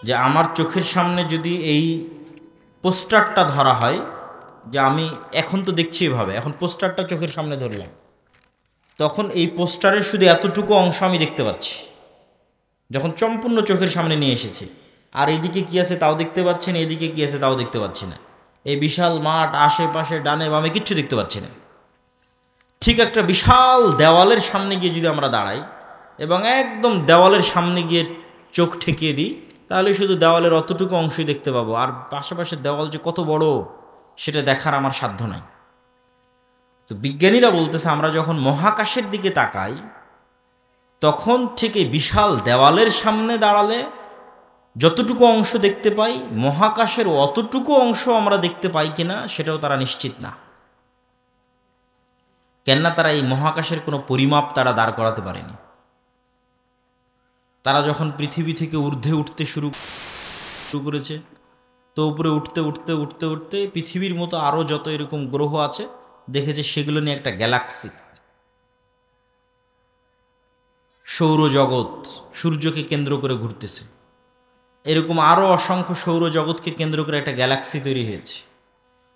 যে আমার চোখের সামনে যদি এই পোস্টারটা ধরা হয়, যে আমি এখন তো দেখছি এভাবে, এখন পোস্টারটা চোখের সামনে ধরলাম, তখন এই পোস্টারের শুধু এতটুকু অংশ আমি দেখতে পাচ্ছি যখন সম্পূর্ণ চোখের সামনে নিয়ে এসেছি। আর এইদিকে কী আছে তাও দেখতে পাচ্ছি না, এদিকে কী আছে তাও দেখতে পাচ্ছি না, এই বিশাল মাঠ আশেপাশে ডানে বামে কিচ্ছু দেখতে পাচ্ছি না। ঠিক একটা বিশাল দেওয়ালের সামনে গিয়ে যদি আমরা দাঁড়াই এবং একদম দেওয়ালের সামনে গিয়ে চোখ ঠেকিয়ে দিই, তাহলে শুধু দেওয়ালের অতটুকু অংশই দেখতে পাবো, আর পাশাপাশি দেওয়াল যে কত বড় সেটা দেখার আমার সাধ্য নাই। তো বিজ্ঞানীরা বলতেছে আমরা যখন মহাকাশের দিকে তাকাই তখন থেকে বিশাল দেওয়ালের সামনে দাঁড়ালে যতটুকু অংশ দেখতে পাই, মহাকাশের অতটুকু অংশ আমরা দেখতে পাই কিনা সেটাও তারা নিশ্চিত না। কেননা তারা এই মহাকাশের কোনো পরিমাপ তারা দাঁড় করাতে পারেনি। তারা যখন পৃথিবী থেকে ঊর্ধ্বে উঠতে শুরু করেছে, তো উপরে উঠতে উঠতে উঠতে উঠতে পৃথিবীর মতো আরও যত এরকম গ্রহ আছে দেখেছে, সেগুলো নিয়ে একটা গ্যালাক্সি, সৌরজগৎ সূর্যকে কেন্দ্র করে ঘুরতেছে, এরকম আরও অসংখ্য সৌরজগৎকে কেন্দ্র করে একটা গ্যালাক্সি তৈরি হয়েছে।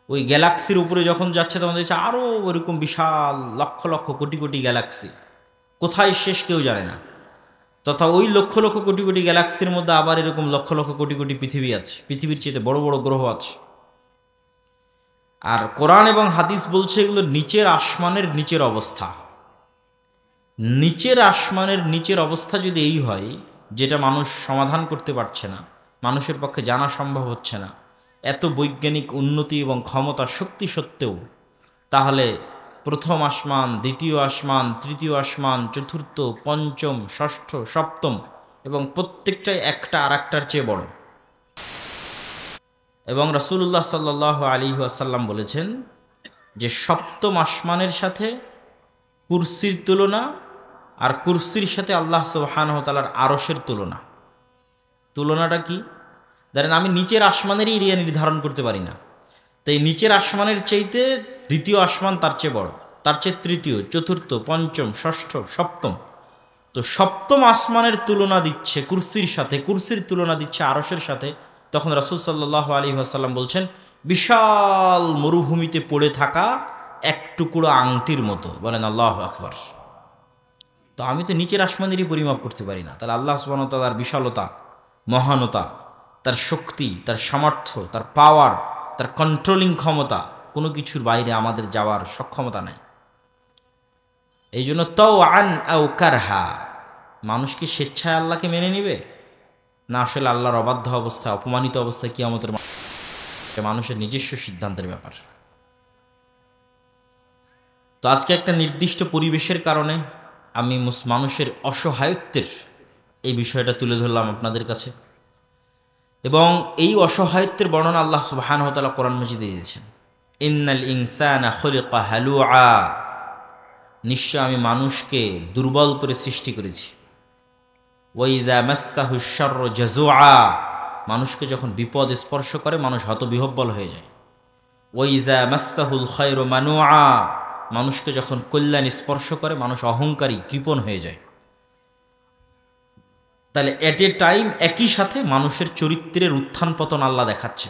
ওই গ্যালাক্সির উপরে যখন যাচ্ছে তখন দেখছে আরও ওরকম বিশাল লক্ষ লক্ষ কোটি কোটি গ্যালাক্সি, কোথায় শেষ কেউ জানে না। তথা ওই লক্ষ লক্ষ কোটি কোটি গ্যালাক্সির মধ্যে আবার এরকম লক্ষ লক্ষ কোটি কোটি পৃথিবী আছে, পৃথিবীর চেয়ে বড় বড় গ্রহ আছে। আর কোরআন এবং হাদিস বলছে এগুলো নিচের আসমানের নিচের অবস্থা। নিচের আসমানের নিচের অবস্থা যদি এই হয়, যেটা মানুষ সমাধান করতে পারছে না, মানুষের পক্ষে জানা সম্ভব হচ্ছে না, এত বৈজ্ঞানিক উন্নতি এবং ক্ষমতা শক্তি সত্ত্বেও, তাহলে প্রথম আসমান, দ্বিতীয় আসমান, তৃতীয় আসমান, চতুর্থ, পঞ্চম, ষষ্ঠ, সপ্তম, এবং প্রত্যেকটাই একটা আর একটার চেয়ে বড়। এবং রাসূলুল্লাহ সাল্লাল্লাহু আলাইহি ওয়াসাল্লাম বলেছেন যে সপ্তম আসমানের সাথে কুরসির তুলনা, আর কুরসির সাথে আল্লাহ সুবহানাহু ওয়া তাআলার আরশের তুলনা। তুলনাটা কি? ধরেন আমি নিচের আসমানেরই এরিয়া নির্ধারণ করতে পারি না, তাই নিচের আসমানের চাইতে দ্বিতীয় আসমান তার চেয়ে বড়, তার চেয়ে তৃতীয়, চতুর্থ, পঞ্চম, ষষ্ঠ, সপ্তম। তো সপ্তম আসমানের তুলনা দিচ্ছে কুরসির সাথে, কুরসির তুলনা দিচ্ছে আরশের সাথে। তখন রাসূল সাল্লাল্লাহু আলাইহি ওয়াসাল্লাম বলছেন বিশাল মরুভূমিতে পড়ে থাকা এক টুকরো আংটির মতো। বলেন আল্লাহু আকবার। তো আমি তো নিচের আসমানেরই পরিমাপ করতে পারি না, তাহলে আল্লাহ সুবহানাহু ওয়া তাআলার বিশালতা, মহানতা, তার শক্তি, তার সামর্থ্য, তার পাওয়ার, তার কন্ট্রোলিং ক্ষমতা, কোনো কিছুর বাইরে আমাদের যাওয়ার সক্ষমতা নাই। এই জন্য তাওআন আও কারহা, মানুষ কি স্বেচ্ছায় আল্লাহকে মেনে নিবে, না আসলে আল্লাহর অবাধ্য অবস্থা, অপমানিত অবস্থায় কিয়ামতের মানুষের নিজস্ব সিদ্ধান্তের ব্যাপার। তো আজকে একটা নির্দিষ্ট পরিবেশের কারণে আমি মানুষের অসহায়ত্বের এই বিষয়টা তুলে ধরলাম আপনাদের কাছে, এবং এই অসহায়ত্বের বর্ণনা আল্লাহ সুবহানাহু ওয়া তাআলা কোরআন মাজিদে দিয়েছেন। ইন্নাল ইনসানা খুলিকা হালুআ, নিশ্চয় আমি মানুষকে দুর্বল করে সৃষ্টি করেছি। ওয়াইজা মাসসাহু শাররু জাজুআ, মানুষকে যখন বিপদ স্পর্শ করে মানুষ হতবিহ্বল হয়ে যায়। ওয়াইজা মাসসাহুল খায়রু মানুআ, মানুষকে যখন কল্যাণ স্পর্শ করে মানুষ অহংকারী, কৃপণ হয়ে যায়। তাহলে এট এ টাইম একই সাথে মানুষের চরিত্রের উত্থান পতন আল্লাহ দেখাচ্ছে।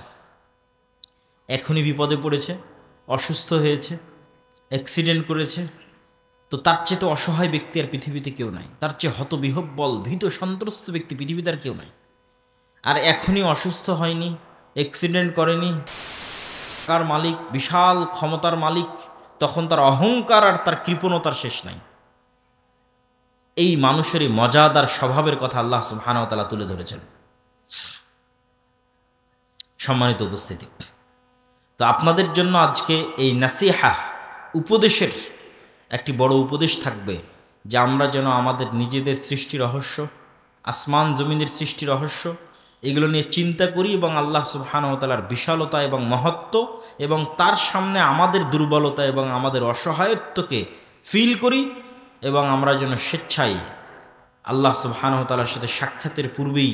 এখনই বিপদে পড়েছে, অসুস্থ হয়েছে, অ্যাক্সিডেন্ট করেছে, তো তার চেয়ে তো অসহায় ব্যক্তি আর পৃথিবীতে কেউ নাই, তার চেয়ে হতবিহ্বল ভীত সন্ত্রস্ত ব্যক্তি পৃথিবীতে আর কেউ নাই। আর এখনই অসুস্থ হয়নি, অ্যাক্সিডেন্ট করেনি, কার মালিক, বিশাল ক্ষমতার মালিক, তখন তার অহংকার আর তার কৃপণতার শেষ নাই। এই মানুষের এই মজাদার স্বভাবের কথা আল্লাহ সুবহানাহু ওয়া তাআলা তুলে ধরেছেন। সম্মানিত উপস্থিতি, তো আপনাদের জন্য আজকে এই নাসিহা, উপদেশের একটি বড় উপদেশ থাকবে যে আমরা যেন আমাদের নিজেদের সৃষ্টি রহস্য, আসমান জমিনের সৃষ্টি রহস্য, এগুলো নিয়ে চিন্তা করি এবং আল্লাহ সুবহানাহু ওয়া তাআলার বিশালতা এবং মহত্ব এবং তার সামনে আমাদের দুর্বলতা এবং আমাদের অসহায়ত্বকে ফিল করি, এবং আমরা যেন স্বেচ্ছায় আল্লাহ সুবহানাহু ওয়া তাআলার সাথে সাক্ষাতের পূর্বেই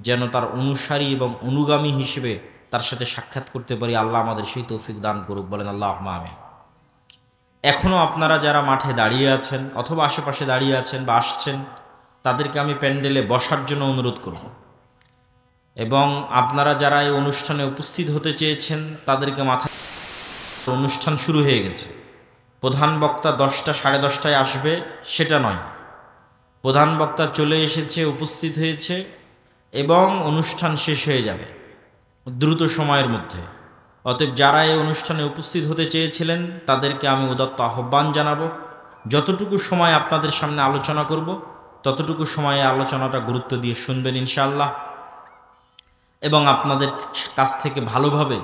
যেন তার অনুসারী এবং অনুগামী হিসেবে তার সাথে সাক্ষাৎ করতে পারি। আল্লাহ আমাদের সেই তৌফিক দান করুক। বলেন আল্লাহুম্মা আমিন। এখনও আপনারা যারা মাঠে দাঁড়িয়ে আছেন অথবা আশেপাশে দাঁড়িয়ে আছেন বা আসছেন, তাদেরকে আমি প্যান্ডেলে বসার জন্য অনুরোধ করব, এবং আপনারা যারা এই অনুষ্ঠানে উপস্থিত হতে চেয়েছেন তাদেরকে মাথায়, অনুষ্ঠান শুরু হয়ে গেছে। প্রধান বক্তা 10টা 10:30টায় আসবে সেটা নয়, প্রধান বক্তা চলে এসেছে, উপস্থিত হয়েছে এবং অনুষ্ঠান শেষ হয়ে যাবে দ্রুত সময়ের মধ্যে। অতএব যারা এই অনুষ্ঠানে উপস্থিত হতে চেয়েছিলেন তাদেরকে আমি উদাত্ত আহ্বান জানাবো, যতটুকু সময় আপনাদের সামনে আলোচনা করব ততটুকু সময়ে আলোচনাটা গুরুত্ব দিয়ে শুনবেন ইনশাআল্লাহ, এবং আপনাদের কাছ থেকে ভালোভাবে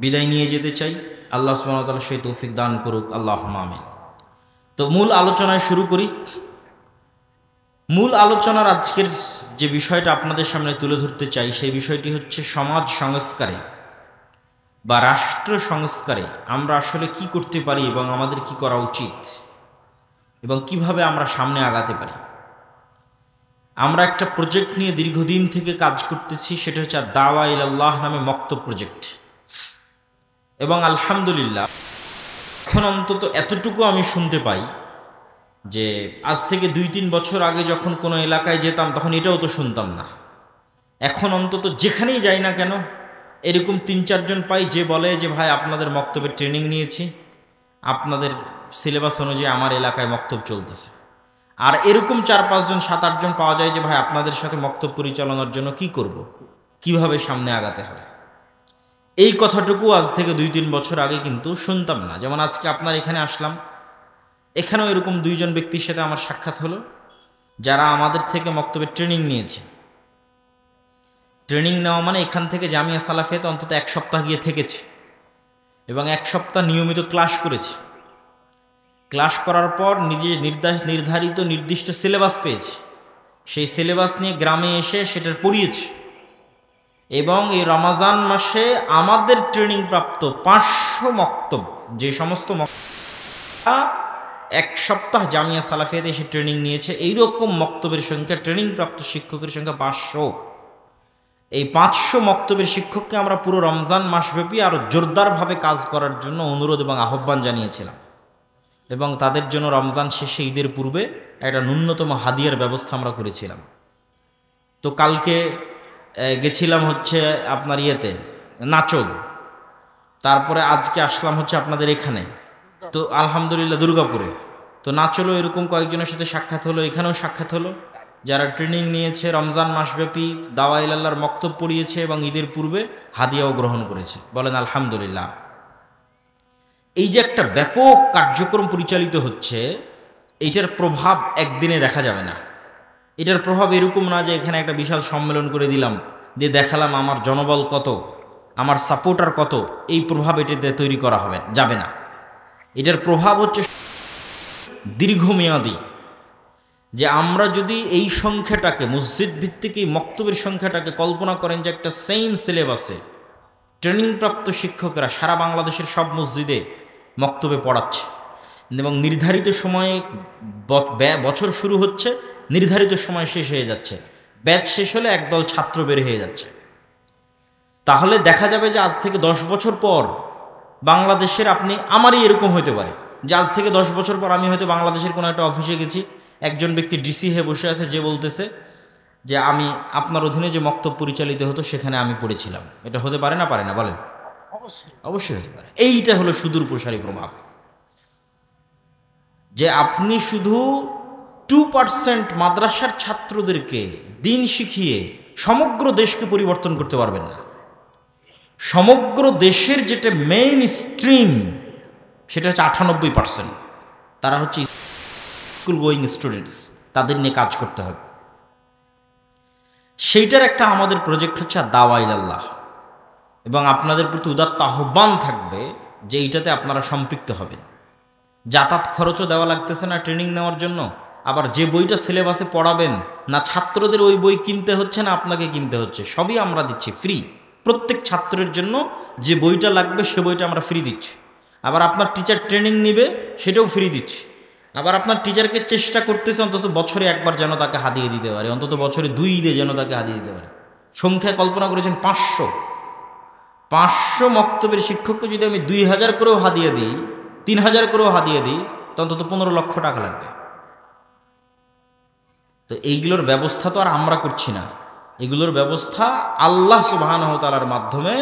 বিদায় নিয়ে যেতে চাই। আল্লাহ সুবহানাহু ওয়া তাআলা সেই তৌফিক দান করুক, আল্লাহুম্মা আমিন। তো মূল আলোচনায় শুরু করি। মূল আলোচনার আজকের যে বিষয়টা আপনাদের সামনে তুলে ধরতে চাই সেই বিষয়টি হচ্ছে সমাজ সংস্কারে বা রাষ্ট্র সংস্কারে আমরা আসলে কি করতে পারি এবং আমাদের কি করা উচিত এবং কিভাবে আমরা সামনে আগাতে পারি। আমরা একটা প্রজেক্ট নিয়ে দীর্ঘদিন থেকে কাজ করতেছি, সেটা হচ্ছে দাওয়া ইলাল্লাহ নামে মক্তব প্রজেক্ট। এবং আলহামদুলিল্লাহ এখন অন্তত এতটুকু আমি শুনতে পাই যে আজ থেকে 2-3 বছর আগে যখন কোনো এলাকায় যেতাম তখন এটাও তো শুনতাম না। এখন অন্তত যেখানেই যাই না কেন এরকম 3-4 জন পাই যে বলে যে ভাই আপনাদের মক্তবের ট্রেনিং নিয়েছি, আপনাদের সিলেবাস অনুযায়ী আমার এলাকায় মক্তব চলতেছে। আর এরকম 4-5 জন 7-8 জন পাওয়া যায় যে ভাই আপনাদের সাথে মক্তব পরিচালনার জন্য কি করব, কিভাবে সামনে আগাতে হবে। এই কথাটুকু আজ থেকে 2-3 বছর আগে কিন্তু শুনতাম না। যেমন আজকে আপনার এখানে আসলাম, এখানেও এরকম 2 জন ব্যক্তির সাথে আমার সাক্ষাৎ হলো যারা আমাদের থেকে মক্তবের ট্রেনিং নিয়েছে। ট্রেনিং নেওয়া মানে এখান থেকে জামিয়া সালাফিয়াতে অন্তত 1 সপ্তাহ গিয়ে থেকেছে এবং 1 সপ্তাহ নিয়মিত ক্লাস করেছে। ক্লাস করার পর নিজে নির্ধারিত নির্দিষ্ট সিলেবাস পেয়েছে, সেই সিলেবাস নিয়ে গ্রামে এসে সেটার পড়িয়েছে। এবং এই রমাজান মাসে আমাদের ট্রেনিং প্রাপ্ত 500 মক্তব, যে সমস্ত 1 সপ্তাহ জামিয়া সালাফিয়াতে এসে ট্রেনিং নিয়েছে, এইরকম মক্তবের সংখ্যা, ট্রেনিং প্রাপ্ত শিক্ষকের সংখ্যা 500। এই 500 মক্তবের শিক্ষককে আমরা পুরো রমজান মাসব্যাপী আরও জোরদারভাবে কাজ করার জন্য অনুরোধ এবং আহ্বান জানিয়েছিলাম এবং তাদের জন্য রমজান শেষে ঈদের পূর্বে একটা ন্যূনতম হাদিয়ার ব্যবস্থা আমরা করেছিলাম। তো কালকে গেছিলাম হচ্ছে আপনার ইয়েতে নাচল, তারপরে আজকে আসলাম হচ্ছে আপনাদের এখানে, তো আলহামদুলিল্লাহ দুর্গাপুরে। তো নাচলও এরকম কয়েকজনের সাথে সাক্ষাৎ হলো, এখানেও সাক্ষাৎ হলো যারা ট্রেনিং নিয়েছে, রমজান মাসব্যাপী দাওয়া ইলাল্লাহর মক্তব পড়িয়েছে এবং ঈদের পূর্বে হাদিয়াও গ্রহণ করেছে। বলেন আলহামদুলিল্লাহ। এই যে একটা ব্যাপক কার্যক্রম পরিচালিত হচ্ছে, এইটার প্রভাব একদিনে দেখা যাবে না। এটার প্রভাব এরকম না যে এখানে একটা বিশাল সম্মেলন করে দিলাম, দিয়ে দেখালাম আমার জনবল কত, আমার সাপোর্টার কত, এই প্রভাব এটাতে তৈরি করা যাবে না। এটার প্রভাব হচ্ছে দীর্ঘমেয়াদী। যে আমরা যদি এই সংখ্যাটাকে, মসজিদ ভিত্তিক এই মক্তবের সংখ্যাটাকে কল্পনা করেন যে একটা সেম সিলেবাসে ট্রেনিংপ্রাপ্ত শিক্ষকরা সারা বাংলাদেশের সব মসজিদে মক্তবে পড়াচ্ছে এবং নির্ধারিত সময়ে বছর শুরু হচ্ছে, নির্ধারিত সময় শেষ হয়ে যাচ্ছে, ব্যাচ শেষ হলে একদল ছাত্র বের হয়ে যাচ্ছে, তাহলে দেখা যাবে যে আজ থেকে 10 বছর পর বাংলাদেশের, আমারই এরকম হতে পারে যে আজ থেকে 10 বছর পর আমি হয়তো বাংলাদেশের কোনো একটা অফিসে গেছি, একজন ব্যক্তি ডিসি হয়ে বসে আছে, যে বলতেছে যে আমি আপনার অধীনে যে মক্তব পরিচালিত হতো সেখানে আমি পড়েছিলাম। এটা হতে পারে না, পারে না? বলেন। অবশ্যই হতে পারে। এইটা হলো সুদূর প্রসারী প্রভাব, যে আপনি শুধু 2% মাদ্রাসার ছাত্রদেরকে দিন শিখিয়ে সমগ্র দেশকে পরিবর্তন করতে পারবেন না। সমগ্র দেশের যেটা মেইন স্ট্রিম সেটা হচ্ছে 98%, তারা হচ্ছে স্কুল গোয়িং স্টুডেন্টস, তাদের নিয়ে কাজ করতে হবে। সেইটার একটা আমাদের প্রজেক্ট হচ্ছে দাওয়া ইলাল্লাহ, এবং আপনাদের প্রতি উদাত্ত আহ্বান থাকবে যে এইটাতে আপনারা সম্পৃক্ত হবেন। যাতায়াত খরচও দেওয়া লাগতেছে না ট্রেনিং নেওয়ার জন্য, আবার যে বইটা সিলেবাসে পড়াবেন না ছাত্রদের ওই বই কিনতে হচ্ছে না আপনাকে কিনতে হচ্ছে, সবই আমরা দিচ্ছি ফ্রি। প্রত্যেক ছাত্রের জন্য যে বইটা লাগবে সে বইটা আমরা ফ্রি দিচ্ছি। আবার আপনার টিচার ট্রেনিং নিবে সেটাও ফ্রি দিচ্ছি। আবার আপনার টিচারকে চেষ্টা করতেছে অন্তত বছরে একবার যেন তাকে হাদিয়ে দিতে পারে, অন্তত বছরে 2 ঈদে যেন তাকে হাদিয়ে দিতে পারে। সংখ্যায় কল্পনা করেছেন 500 মক্তবের শিক্ষককে যদি আমি 2000 করেও হাদিয়ে দিই, 3000 করেও হাদিয়ে দিই, তো অন্তত 15 লক্ষ টাকা লাগবে। তো এইগুলোর ব্যবস্থা তো আর আমরা করছি না, এগুলোর ব্যবস্থা আল্লাহ সুবহানাহু ওয়া তাআলার মাধ্যমে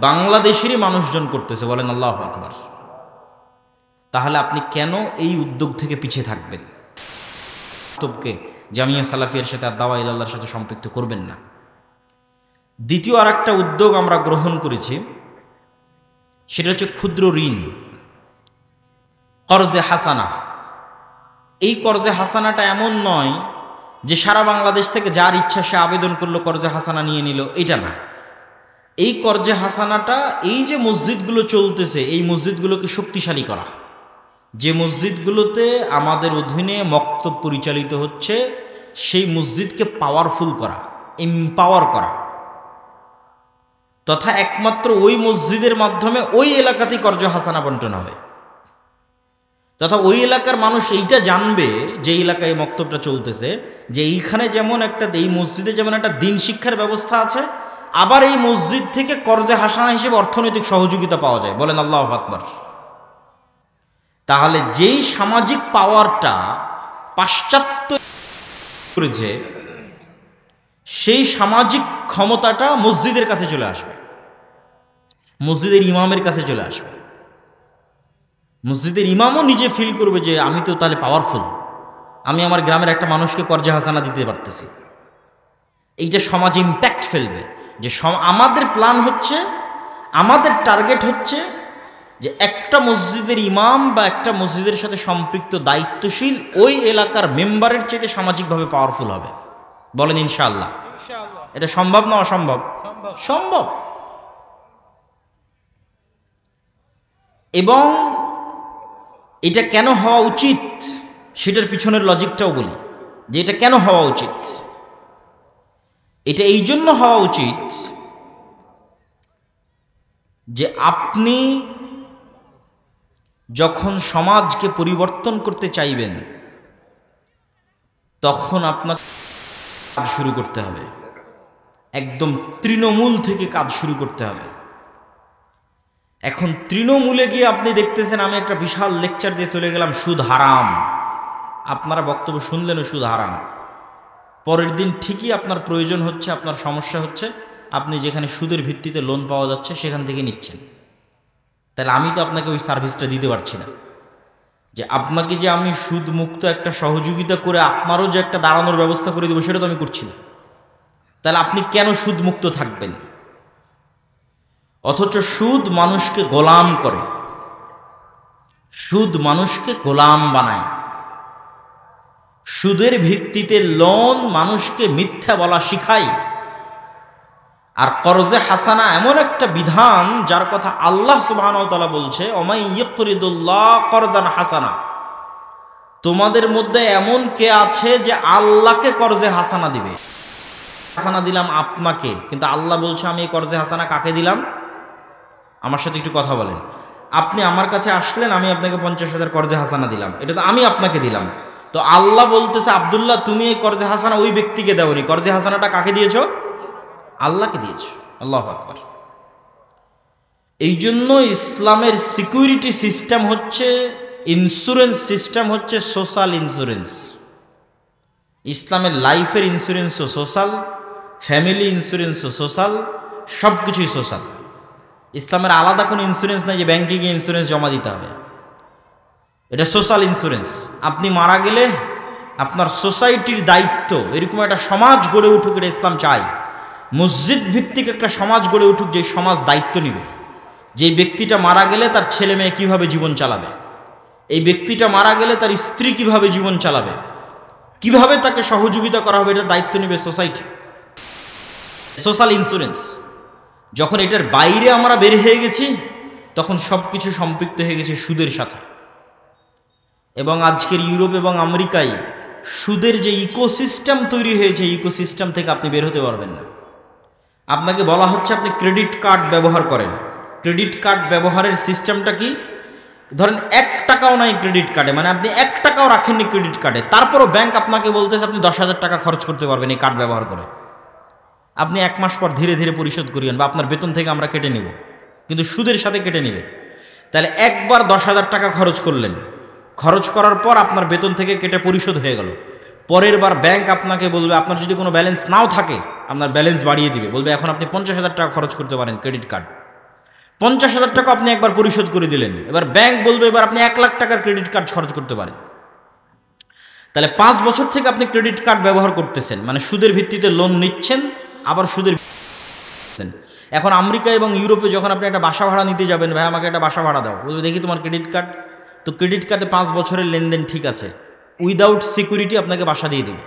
বাংলাদেশেরই মানুষজন করতেছে, বলেন আল্লাহু আকবার। তাহলে আপনি কেন এই উদ্যোগ থেকে পিছিয়ে থাকবেন? তবকে জামিয়া সালাফিয়ার সাথে আর দাওয়া ইলাল্লাহর সাথে সম্পৃক্ত করবেন না। দ্বিতীয় আর একটা উদ্যোগ আমরা গ্রহণ করেছি, সেটা হচ্ছে ক্ষুদ্র ঋণ, কর্জে হাসানা। এই কর্জে হাসানাটা এমন নয় যে সারা বাংলাদেশ থেকে যার ইচ্ছা সে আবেদন করলো কর্জে হাসানা নিয়ে নিল, এটা না। এই কর্জে হাসানাটা এই যে মসজিদগুলো চলতেছে, এই মসজিদগুলোকে শক্তিশালী করা, যে মসজিদগুলোতে আমাদের অধীনে মক্তব পরিচালিত হচ্ছে সেই মসজিদকে পাওয়ারফুল করা, এম্পাওয়ার করা, তথা একমাত্র ওই মসজিদের মাধ্যমে ওই এলাকাতেই কর্জ হাসানা বন্টন হবে, তথা ওই এলাকার মানুষ এইটা জানবে যে এলাকায় মক্তবটা চলতেছে, যে এইখানে যেমন একটা, এই মসজিদে যেমন একটা দিন শিক্ষার ব্যবস্থা আছে, আবার এই মসজিদ থেকে কর্জে হাসানা হিসেবে অর্থনৈতিক সহযোগিতা পাওয়া যায়, বলেন আল্লাহু আকবার। তাহলে যেই সামাজিক পাওয়ারটা পাশ্চাত্য করেছে, সেই সামাজিক ক্ষমতাটা মসজিদের কাছে চলে আসবে, মসজিদের ইমামের কাছে চলে আসবে। মসজিদের ইমামও নিজে ফিল করবে যে আমি তো তাহলে পাওয়ারফুল, আমি আমার গ্রামের একটা মানুষকে কর্জে হাসানা দিতে পারতেছি। এইটা সমাজে ইম্প্যাক্ট ফেলবে, যে আমাদের প্ল্যান হচ্ছে, আমাদের টার্গেট হচ্ছে যে একটা মসজিদের ইমাম বা একটা মসজিদের সাথে সম্পৃক্ত দায়িত্বশীল ওই এলাকার মেম্বারের চেয়ে সামাজিকভাবে পাওয়ারফুল হবে, বলেন ইনশাআল্লাহ। এটা সম্ভব না অসম্ভব? সম্ভব। এবং এটা কেন হওয়া উচিত সেটার পিছনের লজিকটাও বলি, যে এটা কেন হওয়া উচিত। এটা এই জন্য হওয়া উচিত যে আপনি যখন সমাজকে পরিবর্তন করতে চাইবেন তখন আপনাকে কাজ শুরু করতে হবে, একদম তৃণমূল থেকে কাজ শুরু করতে হবে। এখন তৃণমূলে গিয়ে আপনি দেখতেছেন আমি একটা বিশাল লেকচার দিয়ে চলে গেলাম সুদ হারাম, আপনারা বক্তব্য শুনলেনও সুদ হারাম, পরের দিন ঠিকই আপনার প্রয়োজন হচ্ছে, আপনার সমস্যা হচ্ছে, আপনি যেখানে সুদের ভিত্তিতে লোন পাওয়া যাচ্ছে সেখান থেকে নিচ্ছেন। তাহলে আমি তো আপনাকে ওই সার্ভিসটা দিতে পারছি না, যে আপনাকে যে আমি সুদ মুক্ত একটা সহযোগিতা করে আপনারও যে একটা দাঁড়ানোর ব্যবস্থা করে দেবো সেটা তো আমি করছি না। তাহলে আপনি কেন সুদ মুক্ত থাকবেন? অথচ সুদ মানুষকে গোলাম করে, সুদ মানুষকে গোলাম বানায়, সুদের ভিত্তিতে লোন মানুষকে মিথ্যা বলা শিখায়। আর কর্জে হাসানা এমন একটা বিধান যার কথা আল্লাহ সুবহানাহু ওয়া তাআলা বলছে, ওমাই ইয়াকরিদুল্লাহ করদান হাসানা, তোমাদের মধ্যে এমন কে আছে যে আল্লাহকে কর্জে হাসানা দিবে। হাসানা দিলাম আপনাকে, কিন্তু আল্লাহ বলছে আমি এই কর্জে হাসানা কাকে দিলাম? আমার সাথে একটু কথা বলেন। আপনি আমার কাছে আসলেন, আমি আপনাকে 50,000 কর্জে হাসানা দিলাম, এটা তো আমি আপনাকে দিলাম। তো আল্লাহ বলতেছে আব্দুল্লাহ তুমি এই কর্জে হাসানা ওই ব্যক্তিকে দাওনি, কর্জে হাসানাটা কাকে দিয়েছো? আল্লাহকে দিয়েছো। আল্লাহু আকবার। এই জন্য ইসলামের সিকিউরিটি সিস্টেম হচ্ছে, ইন্স্যুরেন্স সিস্টেম হচ্ছে সোশ্যাল ইন্স্যুরেন্স। ইসলামের লাইফের ইন্স্যুরেন্সও সোশ্যাল, ফ্যামিলি ইন্স্যুরেন্সও সোশ্যাল, সব কিছুই সোশ্যাল। ইসলামের আলাদা কোনো ইন্স্যুরেন্স নাই যে ব্যাংকে গিয়ে ইন্স্যুরেন্স জমা দিতে হবে, এটা সোশ্যাল ইন্স্যুরেন্স। আপনি মারা গেলে আপনার সোসাইটির দায়িত্ব, এরকম একটা সমাজ গড়ে উঠুক, এটা ইসলাম চাই। মসজিদ ভিত্তিক একটা সমাজ গড়ে উঠুক, যে সমাজ দায়িত্ব নিবে, যেই ব্যক্তিটা মারা গেলে তার ছেলে মেয়ে কীভাবে জীবন চালাবে, এই ব্যক্তিটা মারা গেলে তার স্ত্রী কিভাবে জীবন চালাবে, কিভাবে তাকে সহযোগিতা করা হবে, এটার দায়িত্ব নেবে সোসাইটি। Social insurance. যখন এটার বাইরে আমরা বের হয়ে গেছি তখন সব কিছু সম্পৃক্ত হয়ে গেছে সুদের সাথে। এবং আজকের ইউরোপ এবং আমেরিকায় সুদের যে ইকোসিস্টেম তৈরি হয়েছে, ইকোসিস্টেম থেকে আপনি বের হতে পারবেন না। আপনাকে বলা হচ্ছে আপনি ক্রেডিট কার্ড ব্যবহার করেন। ক্রেডিট কার্ড ব্যবহারের সিস্টেমটা কি? ধরেন 1 টাকাও নাই ক্রেডিট কার্ডে, মানে আপনি 1 টাকাও রাখেননি ক্রেডিট কার্ডে, তারপরও ব্যাংক আপনাকে বলতেছে আপনি 10,000 টাকা খরচ করতে পারবেন এই কার্ড ব্যবহার করে। আপনি 1 মাস পর ধীরে ধীরে পরিশোধ করিয়েন, বা আপনার বেতন থেকে আমরা কেটে নেব, কিন্তু সুদের সাথে কেটে নেবে। তাহলে একবার 10,000 টাকা খরচ করলেন, খরচ করার পর আপনার বেতন থেকে কেটে পরিশোধ হয়ে গেল। পরের বার ব্যাংক আপনাকে বলবে, আপনার যদি কোনো ব্যালেন্স নাও থাকে আপনার ব্যালেন্স বাড়িয়ে দিবে, বলবে এখন আপনি 50,000 টাকা খরচ করতে পারেন ক্রেডিট কার্ড। 50,000 টাকা আপনি একবার পরিশোধ করে দিলেন, এবার ব্যাংক বলবে এবার আপনি 1 লাখ টাকার ক্রেডিট কার্ড খরচ করতে পারেন। তাহলে 5 বছর থেকে আপনি ক্রেডিট কার্ড ব্যবহার করতেছেন, মানে সুদের ভিত্তিতে লোন নিচ্ছেন, আবার সুদের। এখন আমেরিকা এবং ইউরোপে যখন আপনি একটা বাসা ভাড়া নিতে যাবেন, ভাই আমাকে একটা বাসা ভাড়া দাও, বলবে দেখি তোমার ক্রেডিট কার্ড। তো ক্রেডিট কার্ডে 5 বছরের লেনদেন ঠিক আছে, উইদাউট সিকিউরিটি আপনাকে বাসা দিয়ে দিবে,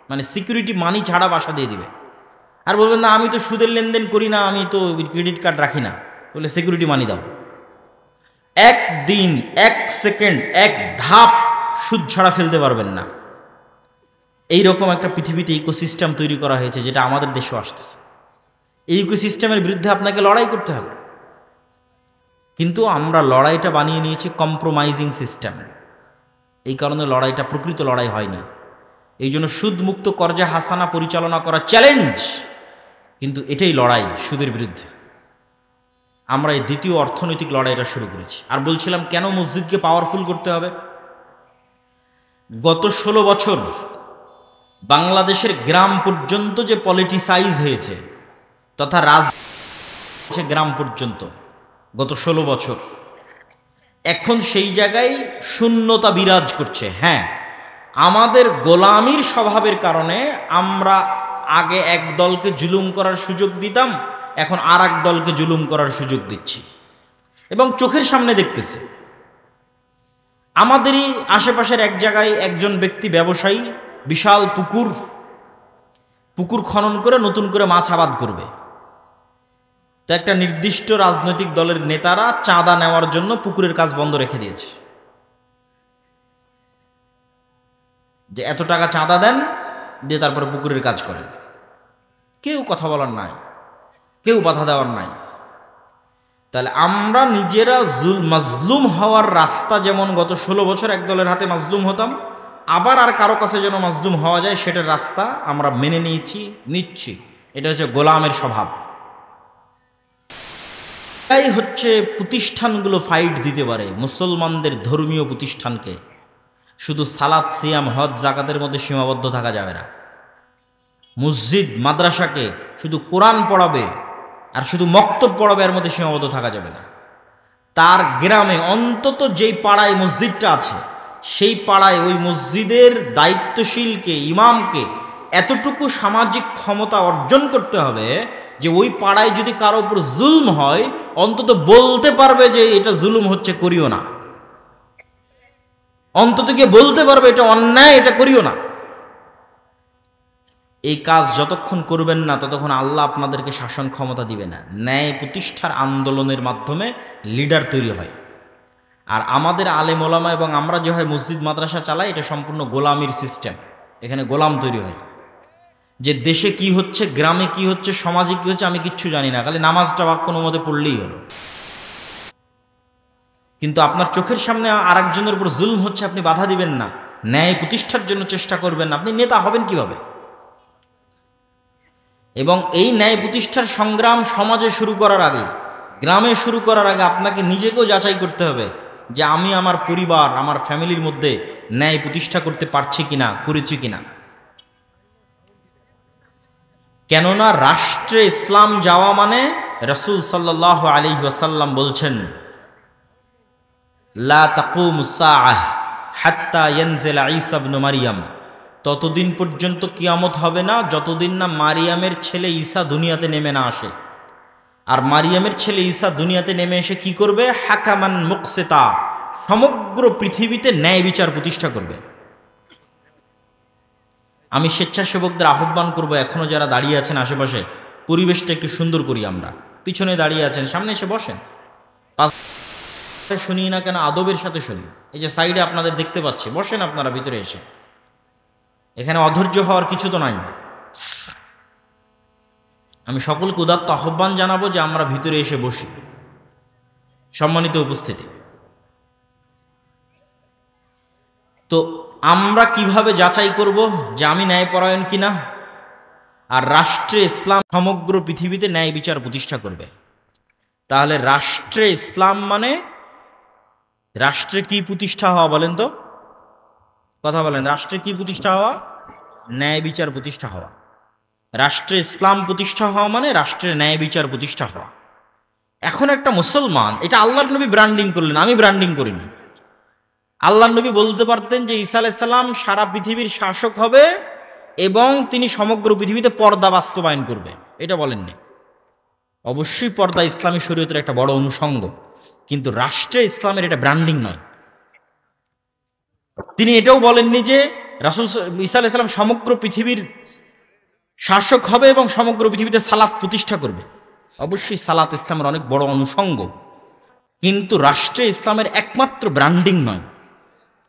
মানে সিকিউরিটি মানি ছাড়া বাসা দিয়ে দিবে। আর বলবেন না আমি তো সুদের লেনদেন করি না, আমি তো ক্রেডিট কার্ড রাখি না, বলে সিকিউরিটি মানি দাও। একদিন, 1 সেকেন্ড, 1 ধাপ সুদ ছাড়া ফেলতে পারবেন না। এইরকম একটা পৃথিবীতে ইকোসিস্টেম তৈরি করা হয়েছে, যেটা আমাদের দেশেও আসতেছে। এই ইকোসিস্টেমের বিরুদ্ধে আপনাকে লড়াই করতে হবে, কিন্তু আমরা লড়াইটা বানিয়ে নিয়েছি কম্প্রোমাইজিং সিস্টেম। এই কারণে লড়াইটা প্রকৃত লড়াই হয়নি। এই জন্য সুদমুক্ত কর্জা হাসানা পরিচালনা করা চ্যালেঞ্জ, কিন্তু এটাই লড়াই সুদের বিরুদ্ধে। আমরা এই দ্বিতীয় অর্থনৈতিক লড়াইটা শুরু করেছি। আর বলছিলাম কেন মসজিদকে পাওয়ারফুল করতে হবে। গত 16 বছর বাংলাদেশের গ্রাম পর্যন্ত যে পলিটিসাইজ হয়েছে, তথা গ্রাম পর্যন্ত গত 16 বছর, এখন সেই জায়গায় শূন্যতা বিরাজ করছে। হ্যাঁ, আমাদের গোলামির স্বভাবের কারণে আমরা আগে এক দলকে জুলুম করার সুযোগ দিতাম, এখন আর এক দলকে জুলুম করার সুযোগ দিচ্ছি, এবং চোখের সামনে দেখতেছে। আমাদেরই আশেপাশের এক জায়গায় একজন ব্যক্তি ব্যবসায়ী বিশাল পুকুর খনন করে নতুন করে মাছ আবাদ করবে। তো একটা নির্দিষ্ট রাজনৈতিক দলের নেতারা চাঁদা নেওয়ার জন্য পুকুরের কাজ বন্ধ রেখে দিয়েছে, যে এত টাকা চাঁদা দেন, দিয়ে তারপরে পুকুরের কাজ করেন। কেউ কথা বলার নাই, কেউ বাধা দেওয়ার নাই। তাহলে আমরা নিজেরা মাজলুম হওয়ার রাস্তা, যেমন গত 16 বছর এক দলের হাতে মাজলুম হতাম, আবার আর কারো কাছে যেন মাজলুম হওয়া যায় সেটার রাস্তা আমরা মেনে নিচ্ছি। এটা হচ্ছে গোলামের স্বভাব। এটাই হচ্ছে প্রতিষ্ঠানগুলো ফাইট দিতে পারে মুসলমানদের ধর্মীয় প্রতিষ্ঠানকে। শুধু সালাত, সিয়াম, হজ, জাকাতের মধ্যে সীমাবদ্ধ থাকা যাবে না। মসজিদ, মাদ্রাসাকে শুধু কোরআন পড়াবে আর শুধু মক্তব পড়াবে, এর মধ্যে সীমাবদ্ধ থাকা যাবে না। তার গ্রামে অন্তত যেই পাড়ায় মসজিদটা আছে, সেই পাড়ায় ওই মসজিদের দায়িত্বশীলকে, ইমামকে এতটুকু সামাজিক ক্ষমতা অর্জন করতে হবে যে ওই পাড়ায় যদি কারো উপর জুলম হয়, অন্তত বলতে পারবে যে এটা জুলুম হচ্ছে, করিও না। অন্তত গিয়ে বলতে পারবে এটা অন্যায়, এটা করিও না। এই কাজ যতক্ষণ করবেন না, ততক্ষণ আল্লাহ আপনাদেরকে শাসন ক্ষমতা দিবে না। ন্যায় প্রতিষ্ঠার আন্দোলনের মাধ্যমে লিডার তৈরি হয়। আর আমাদের আলেম ওলামা এবং আমরা যেভাবে মসজিদ মাদ্রাসা চালাই, এটা সম্পূর্ণ গোলামির সিস্টেম। এখানে গোলাম তৈরি হয়, যে দেশে কি হচ্ছে, গ্রামে কি হচ্ছে, সমাজে কি হচ্ছে আমি কিচ্ছু জানি না, খালি নামাজটা বা কোনো মতে পড়লেই হলো। কিন্তু আপনার চোখের সামনে আরেকজনের উপর জুলম হচ্ছে, আপনি বাধা দিবেন না, ন্যায় প্রতিষ্ঠার জন্য চেষ্টা করবেন না, আপনি নেতা হবেন কিভাবে? এবং এই ন্যায় প্রতিষ্ঠার সংগ্রাম সমাজে শুরু করার আগে, গ্রামে শুরু করার আগে আপনাকে নিজেকেও যাচাই করতে হবে যে আমি আমার পরিবার, আমার ফ্যামিলির মধ্যে ন্যায় প্রতিষ্ঠা করতে পারছি কিনা, করেছি কিনা। কেননা রাষ্ট্রে ইসলাম যাওয়া মানে, রাসূল সাল্লাল্লাহু আলাইহি ওয়াসাল্লাম বলছেন, লা তাকুমুস সাআহ হাত্তা ইয়ানজিলা ঈসা ইবনে মারইয়াম, ততদিন পর্যন্ত কিয়ামত হবে না যতদিন না মারিয়ামের ছেলে ঈসা দুনিয়াতে নেমে না আসে। আর মারিয়ামের ছেলে ঈসা দুনিয়াতে নেমে এসে কি করবে? হাকামান মুকসিতা, সমগ্র পৃথিবীতে ন্যায় বিচার প্রতিষ্ঠা করবে। আমি স্বেচ্ছাসেবকদের আহ্বান করব, এখনও যারা দাঁড়িয়ে আছেন আশেপাশে, পরিবেশটা একটু সুন্দর করি। আমরা পিছনে দাঁড়িয়ে আছেন, সামনে এসে বসেন। শুনি না কেন, আদবের সাথে শুনি। এই যে সাইডে আপনাদের দেখতে পাচ্ছি, বসেন আপনারা ভিতরে এসে। এখানে অধৈর্য হওয়ার কিছু তো নাই। আমি সকলকে উদাত্ত আহ্বান জানাবো যে আমরা ভিতরে এসে বসি। সম্মানিত উপস্থিতি, তো আমরা কিভাবে যাচাই করব যে আমি ন্যায়পরায়ণ কিনা? আর রাষ্ট্রে ইসলাম সমগ্র পৃথিবীতে ন্যায় বিচার প্রতিষ্ঠা করবে। তাহলে রাষ্ট্রে ইসলাম মানে রাষ্ট্রে কি প্রতিষ্ঠা হওয়া? বলেন তো, কথা বলেন, রাষ্ট্রে কি প্রতিষ্ঠা হওয়া? ন্যায় বিচার প্রতিষ্ঠা হওয়া। রাষ্ট্রে ইসলাম প্রতিষ্ঠা হওয়া মানে রাষ্ট্রের ন্যায় বিচার প্রতিষ্ঠা হওয়া। এখন একটা মুসলমান, এটা আল্লাহর নবী ব্র্যান্ডিং করলেন, আমি ব্র্যান্ডিং করিনি। আল্লাহর নবী বলতে পারতেন যে ঈসা আলাইহিস সালাম সারা পৃথিবীর শাসক হবে এবং তিনি সমগ্র পৃথিবীতে পর্দা বাস্তবায়ন করবে, এটা বলেননি। অবশ্যই পর্দা ইসলামী শরীয়তের একটা বড় অনুষঙ্গ, কিন্তু রাষ্ট্রে ইসলামের এটা ব্র্যান্ডিং নয়। তিনি এটাও বলেননি যে রাসূল ঈসা আলাইহিস সালাম সমগ্র পৃথিবীর শাসক হবে এবং সমগ্র পৃথিবীতে সালাত প্রতিষ্ঠা করবে। অবশ্যই সালাত ইসলামের অনেক বড় অনুষঙ্গ, কিন্তু রাষ্ট্রে ইসলামের একমাত্র ব্র্যান্ডিং নয়।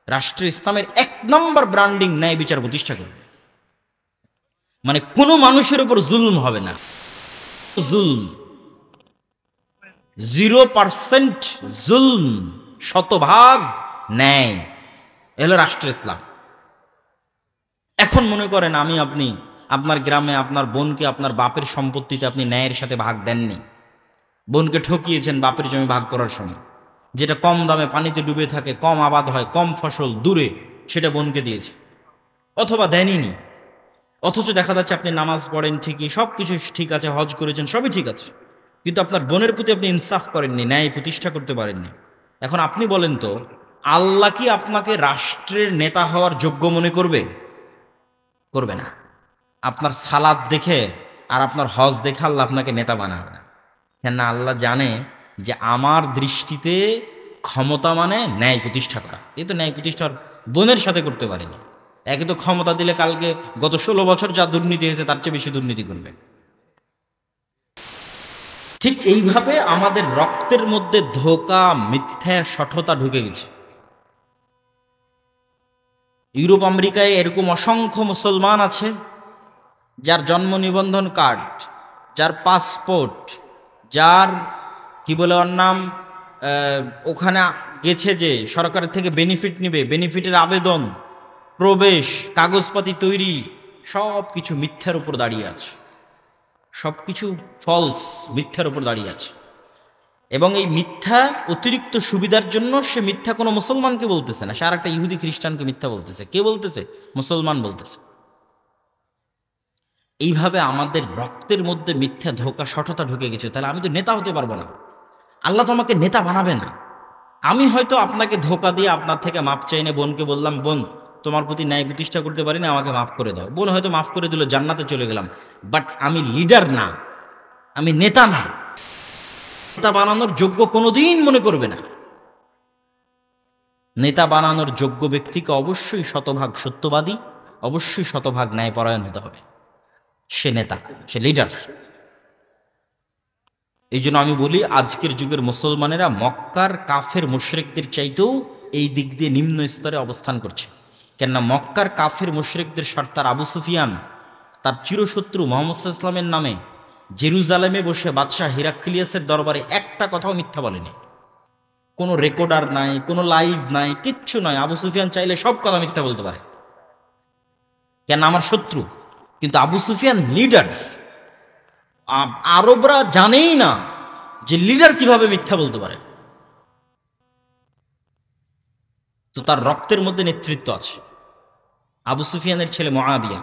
রাষ্ট্রে ইসলামের 1 নম্বর ব্র্যান্ডিং ন্যায় বিচার প্রতিষ্ঠা করবে, মানে কোনো মানুষের উপর জুলুম হবে না। জুলুম 0% জুলুম, শতভাগ ন্যায়, এলো রাষ্ট্র ইসলাম। এখন মনে করেন আমি আপনি আপনার গ্রামে আপনার বোনকে আপনার বাপের সম্পত্তিতে আপনি ন্যায়ের সাথে ভাগ দেননি, বোনকে ঠকিয়েছেন বাপের জমি ভাগ করার সময়, যেটা কম দামে পানিতে ডুবে থাকে, কম আবাদ হয়, কম ফসল, দূরে, সেটা বোনকে দিয়েছে, অথবা দেনইনি। অথচ দেখা যাচ্ছে আপনি নামাজ পড়েন ঠিকই, সব কিছু ঠিক আছে, হজ করেছেন, সবই ঠিক আছে, কিন্তু আপনার বোনের প্রতি আপনি ইনসাফ করেননি, ন্যায় প্রতিষ্ঠা করতে পারেননি। এখন আপনি বলেন তো, আল্লাহ কি আপনাকে রাষ্ট্রের নেতা হওয়ার যোগ্য মনে করবে? করবে না। আপনার সালাত দেখে আর আপনার হজ দেখে আল্লাহ আপনাকে নেতা বানাবে না। কেন না? আল্লাহ জানে যে আমার দৃষ্টিতে ক্ষমতা মানে ন্যায় প্রতিষ্ঠা করা। এই তো ন্যায় প্রতিষ্ঠার বোনের সাথে করতে পারেনি। একে তো ক্ষমতা দিলে কালকে গত 16 বছর যা দুর্নীতি হয়েছে তার চেয়ে বেশি দুর্নীতি করবে। ঠিক এইভাবে আমাদের রক্তের মধ্যে ধোঁকা, মিথ্যা, শঠতা ঢুকে গেছে। ইউরোপ আমেরিকায় এরকম অসংখ্য মুসলমান আছে যার জন্ম নিবন্ধন কার্ড, যার পাসপোর্ট, যার কি বলে ওর নাম, ওখানে গেছে যে সরকারের থেকে বেনিফিট নিবে, বেনিফিটের আবেদন, প্রবেশ, কাগজপাতি তৈরি, সব কিছু মিথ্যার উপর দাঁড়িয়ে আছে, সব কিছু ফলস, মিথ্যার উপর দাঁড়িয়ে আছে। এবং এই মিথ্যা অতিরিক্ত সুবিধার জন্য সে মিথ্যা কোনো মুসলমানকে বলতেছে না, সে আর একটা ইহুদি খ্রিস্টানকে মিথ্যা বলতেছে। কে বলতেছে? মুসলমান বলতেছে। এইভাবে আমাদের রক্তের মধ্যে মিথ্যা, ধোঁকা, শঠতা ঢুকে গেছে। তাহলে আমি তো নেতা হতে পারবো না, আল্লাহ তো আমাকে নেতা বানাবে না। আমি হয়তো আপনাকে ধোঁকা দিয়ে আপনার থেকে মাপ চাই না, বোনকে বললাম, বোন তোমার প্রতি ন্যায় প্রতিষ্ঠা করতে পারি না, আমাকে মাফ করে দাও। বোন হয়তো মাফ করে দিল, জান্নাতে চলে গেলাম। বাট আমি লিডার না, আমি নেতা না। নেতা বানানোর যোগ্য কোনোদিন মনে করবে না। নেতা বানানোর যোগ্য ব্যক্তিকে অবশ্যই শতভাগ সত্যবাদী, অবশ্যই শতভাগ ন্যায়পরায়ণ হতে হবে। সে নেতা, সে লিডার। এই জন্য আমি বলি, আজকের যুগের মুসলমানেরা মক্কার কাফের মুশরিকদের চাইতেও এই দিক দিয়ে নিম্ন স্তরে অবস্থান করছে। কেননা মক্কার কাফের মুশরিকদের সর্দার আবু সুফিয়ান তার চিরশত্রু মুহাম্মদ সাল্লাল্লাহু আলাইহি ওয়াসাল্লামের নামে জেরুজালেমে বসে বাদশাহ হিরাক্লিয়াসের দরবারে একটা কথাও মিথ্যা বলেনি। কোনো রেকর্ডার নাই, কোনো লাইভ নাই, কিচ্ছু নয়। আবু সুফিয়ান চাইলে সব কথা মিথ্যা বলতে পারে, কেন? আমার শত্রু। কিন্তু আবু সুফিয়ান লিডার। আরবরা জানেই না যে লিডার কিভাবে মিথ্যা বলতে পারে। তো তার রক্তের মধ্যে নেতৃত্ব আছে। আবু সুফিয়ানের ছেলে মুআবিয়া,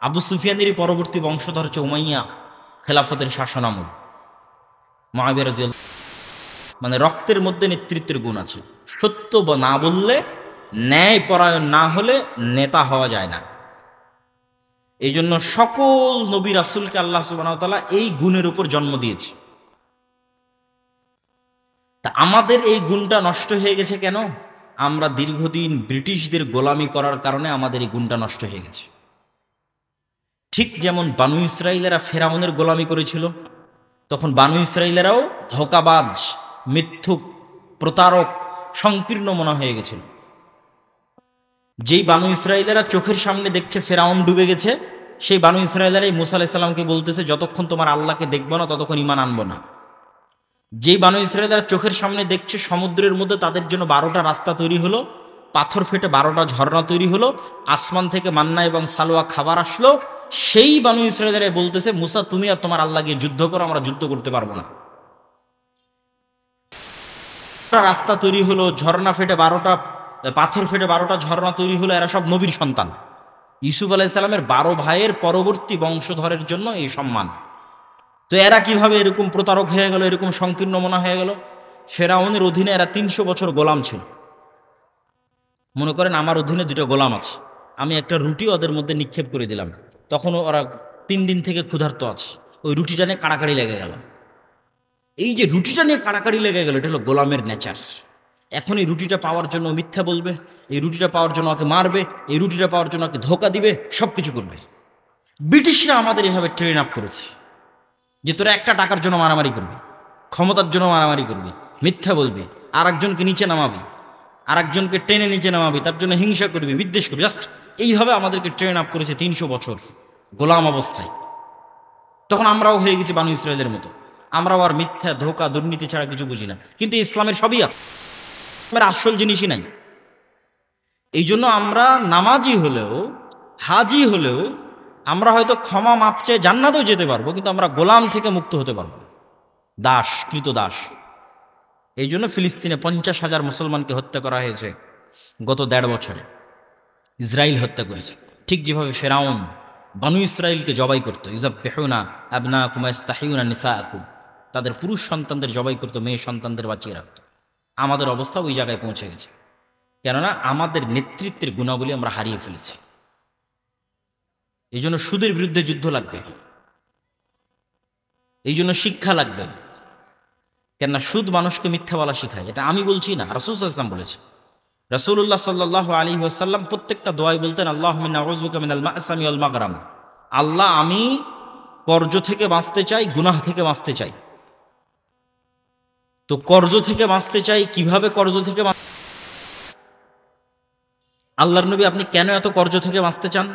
আবু সুফিয়ানেরই পরবর্তী বংশধর হচ্ছে উমাইয়া খেলাফতের শাসনামল। মুআবিয়া রাদিয়াল্লাহু, মানে রক্তের মধ্যে নেতৃত্বের গুণ আছে। সত্য না বললে, ন্যায় পরায়ণ না হলে নেতা হওয়া যায় না। এই জন্য সকল নবী রাসূলকে আল্লাহ সুবহানাহু ওয়া তাআলা এই গুণের উপর জন্ম দিয়েছে। তা আমাদের এই গুণটা নষ্ট হয়ে গেছে কেন? আমরা দীর্ঘদিন ব্রিটিশদের গোলামি করার কারণে আমাদের এই গুণটা নষ্ট হয়ে গেছে। ঠিক যেমন বানু ইসরাইলেরা ফেরাউনের গোলামি করেছিল, তখন বানু ইসরাইলেরাও ধোঁকাবাজ, মিথ্যুক, প্রতারক, সংকীর্ণ মনা হয়ে গেছিল। যেই বানু ইসরাইলেরা চোখের সামনে দেখছে ফেরাউন ডুবে গেছে, সেই বানু ইসরাইলেরাই মুসা আলাইহিস সালামকে বলতেছে, যতক্ষণ তোমার আল্লাহকে দেখবো না ততক্ষণ ঈমান আনবো না। যেই বানু ইসরাইলেরা চোখের সামনে দেখছে সমুদ্রের মধ্যে তাদের জন্য 12টা রাস্তা তৈরি হলো, পাথর ফেটে 12টা ঝর্ণা তৈরি হলো, আসমান থেকে মান্না এবং সালোয়া খাবার আসলো, সেই বানু ইসরাইলেরা বলতেছে, মুসা তুমি আর তোমার আল্লাহ গিয়ে যুদ্ধ করো, আমরা যুদ্ধ করতে পারবো না। রাস্তা তৈরি হলো, ঝর্ণা ফেটে 12টা, পাথর ফেটে 12টা ঝর্ণা তৈরি হলো, এরা সব নবীর সন্তান। ইউসুফ আলাইহিসসালামের 12 ভাইয়ের পরবর্তী বংশধরের জন্য এই সম্মান। তো এরা কিভাবে এরকম প্রতারক হয়ে গেল, এরকম সংকীর্ণ মনা হয়ে গেল? ফেরাউনের অধীনে এরা 300 বছর গোলাম ছিল। মনে করেন আমার অধীনে 2টা গোলাম আছে, আমি একটা রুটি ওদের মধ্যে নিক্ষেপ করে দিলাম, তখন ওরা 3 দিন থেকে ক্ষুধার্ত আছে, ওই রুটিটা নিয়ে কাড়াকাড়ি লেগে গেল। এই যে রুটিটা নিয়ে কাড়াকাড়ি লেগে গেল, এটা হলো গোলামের নেচার। এখন এই রুটিটা পাওয়ার জন্য মিথ্যা বলবে, এই রুটিটা পাওয়ার জন্য ওকে মারবে, এই রুটিটা পাওয়ার জন্য ওকে ধোকা দিবে, সব কিছু করবে। ব্রিটিশরা আমাদের এভাবে ট্রেন আপ করেছে যে তোরা একটা টাকার জন্য মারামারি করবি, ক্ষমতার জন্য মারামারি করবি, মিথ্যা বলবি, আর একজনকে নিচে নামাবি, আর একজনকে টেনে নিচে নামাবি, তার জন্য হিংসা করবি, বিদ্বেষ করবি। জাস্ট এইভাবে আমাদেরকে ট্রেন আপ করেছে 300 বছর গোলাম অবস্থায়। তখন আমরাও হয়ে গেছি বানু ইসরায়েলের মতো, আমরাও আর মিথ্যা, ধোকা, দুর্নীতি ছাড়া কিছু বুঝি না। কিন্তু ইসলামের সবই আছে, আসল জিনিসই নাই। এই জন্য আমরা নামাজি হলেও, হাজি হলেও, আমরা হয়তো ক্ষমা মাপ চেয়ে জান্নাতেও যেতে পারবো, কিন্তু আমরা গোলাম থেকে মুক্ত হতে পারবো না, দাস, কৃত দাস। এই জন্য ফিলিস্তিনে 50,000 মুসলমানকে হত্যা করা হয়েছে গত 1.5 বছরে। ইসরায়েল হত্যা করেছে, ঠিক যেভাবে ফেরাউন বানু ইসরায়েলকে জবাই করতো। ইউযাব্বিহুনা আবনাকুম ওয়া ইস্তাহিয়ুনা নিসাআকুম, তাদের পুরুষ সন্তানদের জবাই করতো, মেয়ে সন্তানদের বাঁচিয়ে রাখতো। আমাদের অবস্থা ওই জায়গায় পৌঁছে গেছে, কেননা আমাদের নেতৃত্বের গুণাবলী আমরা হারিয়ে ফেলেছি। এই জন্য সুদের বিরুদ্ধে যুদ্ধ লাগবে, এই জন্য শিক্ষা লাগবে। কেননা সুদ মানুষকে মিথ্যা বলা শেখায়। এটা আমি বলছি না, রাসূল সাল্লাল্লাহু আলাইহি ওয়াসাল্লাম বলেছে। রাসূলুল্লাহ সাল্লাল্লাহু আলাইহি ওয়াসাল্লাম প্রত্যেকটা দোয়ায় বলতেন, আল্লাহুম্মা ইন্নী আউযুবিকা মিনাল মা'সামি ওয়াল মাগরাম। আল্লাহ, আমি কর্জ থেকে বাঁচতে চাই, গুনাহ থেকে বাঁচতে চাই। তো কর্জ থেকে বাঁচতে চাই, কিভাবে কর্জ থেকে আল্লাহর নবী, আপনি কেন এত কর্জ থেকে বাঁচতে চান?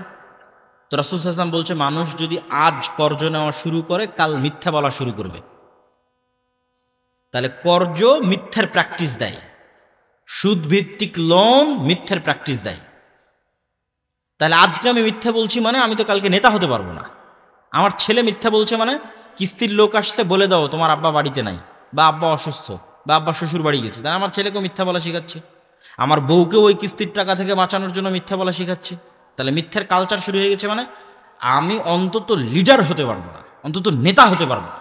তো রাসূল সাল্লাল্লাহু আলাইহি ওয়াসাল্লাম বলছে, মানুষ যদি আজ কর্জ নেওয়া শুরু করে, কাল মিথ্যা বলা শুরু করবে। তাহলে কর্জ মিথ্যার প্র্যাকটিস দেয়, সুদভিত্তিক লোন মিথ্যার প্র্যাকটিস দেয়। তাহলে আজকে আমি মিথ্যা বলছি মানে আমি তো কালকে নেতা হতে পারবো না। আমার ছেলে মিথ্যা বলছে মানে কিস্তির লোক আসছে, বলে দাও তোমার আব্বা বাড়িতে নাই, বা আব্বা অসুস্থ, বা আব্বা শ্বশুর বাড়ি গেছে, তাহলে আমার ছেলেকেও মিথ্যা বলা শেখাচ্ছে। আমার বউকেও ওই কিস্তির টাকা থেকে বাঁচানোর জন্য মিথ্যা বলা শেখাচ্ছে। তাহলে মিথ্যার কালচার শুরু হয়ে গেছে, মানে আমি অন্তত লিডার হতে পারবো না, অন্তত নেতা হতে পারবো না।